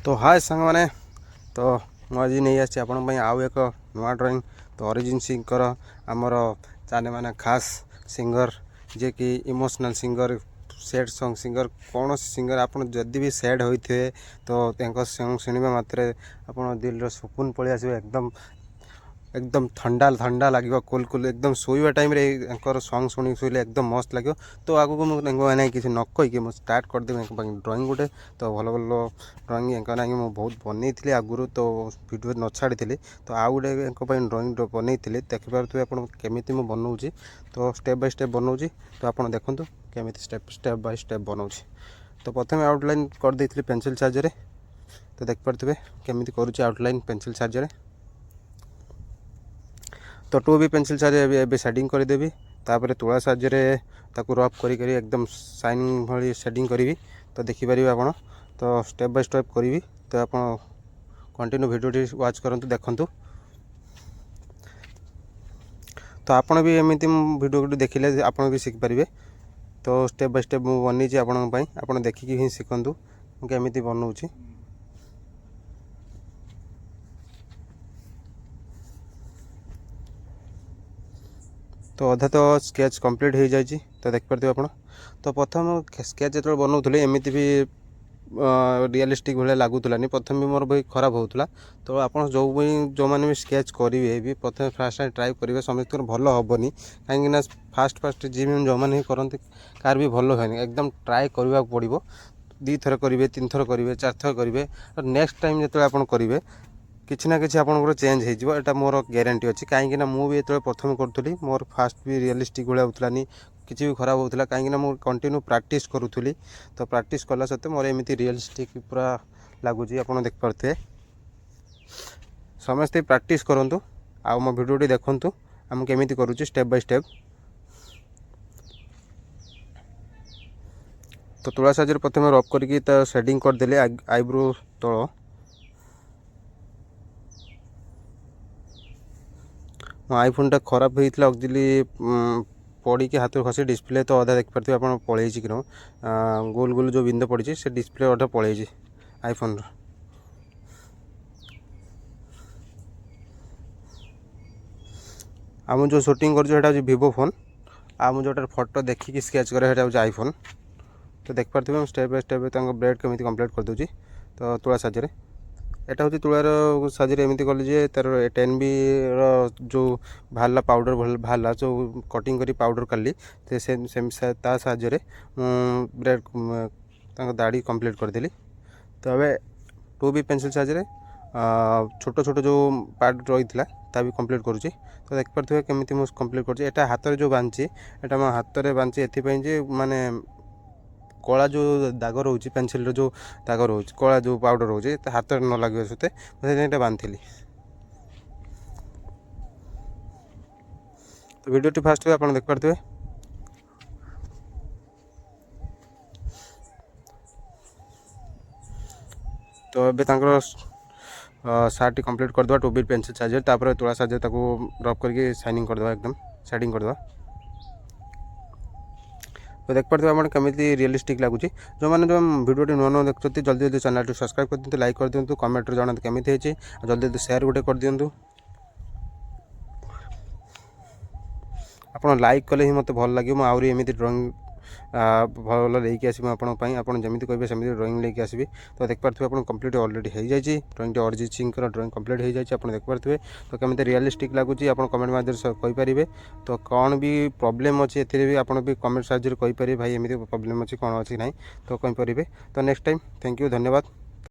तो हाय सांग मैंने तो मुझे नहीं आसी आपण आउ एक नुआ ड्राइंग तो अरिजित सिंह आमर जाने माने खास सिंगर जे कि emotional singer sad song singer कौन सिंगर आप जदि भी सैड होते तो सॉन्ग शुणा मात्रे आप दिल सुकून पलि आस एकदम ठंडा ठंडा लगे कुल कुल एकदम शोवा टाइम सॉन्ग शुणी शोले एकदम मस्त लगे। तो आगू मुझे किसी न कहीकि मुझे स्टार्ट करदेवी ड्राइंग गोटे तो भल भल ड्राइंग ना कि बहुत बनई आगुरी तो भिडियो न छाड़ी तो आउ गोटे ड्राइंग बनई देखिपे आप केमी बनाऊँगी तो स्टेप बाय स्टेप बनाऊँगी तो आप देखूँ केमी स्टेप बाय स्टेप बनाऊँगी। तो प्रथम आउटलाइन करदे पेनसिल साहाଯ୍य तो देखिपे केमी करुँच आउटलाइन पेनसिल साहाଯ୍य तो 2B पेनसिल साहाଯ୍य शेडिंग करदेवी तापर तुला साहाଯ୍य रफ कर एकदम शाइनिंग भाई शेडिंग करी तो देखिपारे आप तो स्टेप बाय स्टेप करी तो आप कंटिन्यू वीडियो वाच करूँ देखूँ। तो आपड़ भी एमती वीडियो देखिले आप भी शिखिपारे तो स्टेप बाय स्टेप मुझे बनई आप देखिकी ही शिखु केमी बनाऊँगी। तो अधा तो स्केच कंप्लीट हो जाए तो देखिपे आप तो प्रथम स्केच जो बनाऊली एमती भी रियलिस्टिक भाई लगुलानी प्रथम भी मोर भाई खराब होता तो आप जो मैंने भी स्केच करेंगे भी प्रथम फास्ट टाइम ट्राए करेंगे समस्त भल हेनी कहीं फास्ट फास्ट जी जो मैंने करते कार भी भल हुए एकदम ट्राए करने पड़ो 2 थर करेंगे 3 थर करेंगे 4 थर करेंगे नेक्स्ट टाइम जो आप करेंगे किसी ना कि आपंकर चेंज हो मोर ग्यारंटी अच्छी कहीं मुझे जो प्रथम करी मोर फास्ट भी रियलिस्टिक भाई होलानी किसी भी खराब होता कहीं मुझे कंटिन्यू प्रैक्टिस करूली तो प्रैक्टिस कला सत्ते मोर एमती रियलिस्टिक पूरा लगुच आप देखिपे समस्ते प्रैक्टिस करूँ आ मो वीडियो देखूँ आम केमी करुँच स्टेप बाय स्टेप। तो तुला साहाଯ୍य प्रथम रफ करके शेडिंग करदे आईब्रो तल मो आईफोन टा खराब होता एक्चुअली पड़ी कि हाथ खसी डिस्प्ले तो अधा देखिपे आप पलि कि गोल गोल जो बिंदु पड़ी से डिस्प्ले अधा पलि आईफोन आम जो शूटिंग कर भिवो फोन आम जो फोटो देखिए स्केच करे आईफोन तो देखिपे स्टेप बाय स्टेप ब्रेड केमी कंप्लीट कर दूसरी तो तुला साहाଯ୍य एटा हूँ तुलार साहाଯ୍य एमती कली जे तार 10B जो बाहर पाउडर बाहर जो कटिंग करी पाउडर काली ता साहाଯ୍य ब्रेड दाढ़ी कंप्लीट करदेली। तो अबे 2B पेनसिल साहाଯ୍य छोट छोट जो पार्ट रही है भी कंप्लीट करुँची तो देखिपे केमी मुझे कंप्लीट कर हाथ में जो बांधी एटा मो हाथ में बांधी एपाई माने कला जो दाग रोचे पेनसिल जो दाग रोचे कला जो पाउडर रोचे हाथ न लगे सत्ते बांधि। तो वीडियो फास्ट आप देखिपे तो ये सार्ट कंप्लीट करदे 2B पेनसिल साहाଯ୍य तुला साहाଯ୍य रफ करके शाइनिंग करदे एकदम शेडिंग करदे तो देखिपे आप केमी रियलिस्टिक लगुच जो मैंने जो वीडियो नुआ नुआ देखते जल्दी जल्दी चैनल सब्सक्राइब कर दिखाँ लाइक कर दिखाँ कमेंट जनाते केमी जल्दी जल्दी शेयर गोटे कर दिखाँ आप लाइक कले ही मत भल लगे मुझे एमती ड्राइंग भल लेकिन आसबि आप जमी कहे सेमती ड्राइंग लेकिन आसबि तो देखिपे आप कंप्लीट अलरेडी हो जाए drawing Arijit Singh drawing complete हो जाए आप देखिपे तो केमी रियलिस्टिक लगुच आप कमेंट माध्यम कहींपारे तो कौन भी प्रॉब्लम अच्छी भी आप कमेंट साहाଯ୍य कहींपारे भाई एमती प्रॉब्लम अच्छी कौन अच्छी ना तो कहींपारे तो नेक्स्ट टाइम थैंक यू धन्यवाद।